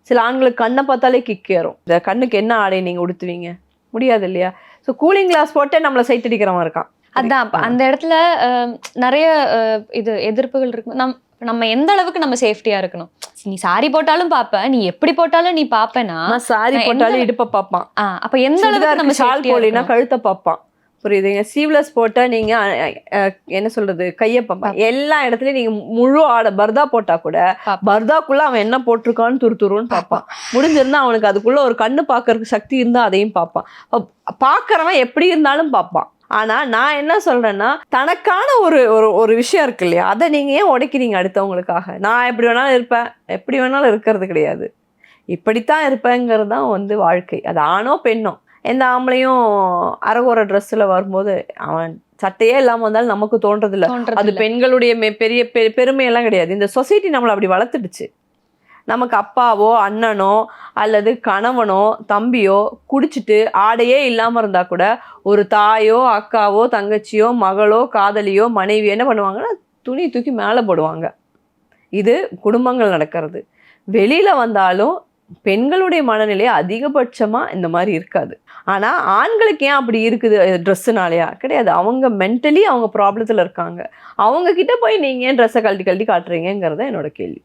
சில ஆண்களுக்கு கண்ணை பார்த்தாலே கிக் ஏறும். இந்த கண்ணுக்கு என்ன ஆடை நீங்க உடுத்துவீங்க? முடியாது இல்லையா? ஸோ கூலிங் கிளாஸ் போட்டே நம்மளை சைட் அடிக்கிறவன் இருக்கான். அதான் அந்த இடத்துல நிறைய இது எதிர்ப்புகள் இருக்கு. நம்ம எந்த அளவுக்கு நம்ம சேஃப்டியா இருக்கணும்? நீ சாரி போட்டாலும் பாப்ப, நீ எப்படி போட்டாலும் நீ பாப்பனா, சாரி போட்டாலும் இடுப்ப பார்ப்பான். அப்ப எந்த அளவுக்கு நம்ம ஷால் போடலைன்னா கழுத்தை பார்ப்பான். புரியுதுங்க? சீவ்லெஸ் போட்டா நீங்க என்ன சொல்றது, கையை பார்ப்பான். எல்லா இடத்துலயும் நீங்க முழு ஆடை பர்தா போட்டா கூட பர்தாக்குள்ள அவன் என்ன போட்டிருக்கான்னு துருன்னு பார்ப்பான். முடிஞ்சிருந்தா அவனுக்கு அதுக்குள்ள ஒரு கண்ணு பார்க்கறதுக்கு சக்தி இருந்தா அதையும் பார்ப்பான். பார்க்கறவன் எப்படி இருந்தாலும் பார்ப்பான். ஆனா நான் என்ன சொல்றேன்னா, தனக்கான ஒரு ஒரு விஷயம் இருக்கு இல்லையா, அதை நீங்க ஏன் உடைக்கிறீங்க அடுத்தவங்களுக்காக? நான் எப்படி வேணாலும் இருப்பேன், எப்படி வேணாலும் இருக்கிறது கிடையாது, இப்படித்தான் இருப்பேங்கிறது தான் வாழ்க்கை. அது ஆணோ பெண்ணோ, எந்த ஆம்பளையும் அரகுற ட்ரெஸ்ஸில் வரும்போது அவன் சட்டையே இல்லாமல் வந்தாலும் நமக்கு தோன்றதில்லை. அது பெண்களுடைய பெரிய பெருமையெல்லாம் கிடையாது. இந்த சொசைட்டி நம்மளை அப்படி வளர்த்துடுச்சு. நமக்கு அப்பாவோ அண்ணனோ அல்லது கணவனோ தம்பியோ குடிச்சிட்டு ஆடையே இல்லாமல் இருந்தால் கூட ஒரு தாயோ அக்காவோ தங்கச்சியோ மகளோ காதலியோ மனைவியோ என்ன பண்ணுவாங்கன்னா துணி தூக்கி மேலே போடுவாங்க. இது குடும்பங்கள் நடக்கிறது. வெளியில் வந்தாலும் பெண்களுடைய மனநிலை அதிகபட்சமாக இந்த மாதிரி இருக்காது. ஆனால் ஆண்களுக்கு ஏன் அப்படி இருக்குது? ட்ரெஸ்ஸுனாலையா? கிடையாது. அவங்க மென்டலி அவங்க ப்ராப்ளத்தில் இருக்காங்க. அவங்க கிட்ட போய் நீங்கள் ஏன் ட்ரெஸ்ஸை கழட்டி காட்டுறீங்கிறத என்னோட கேள்வி.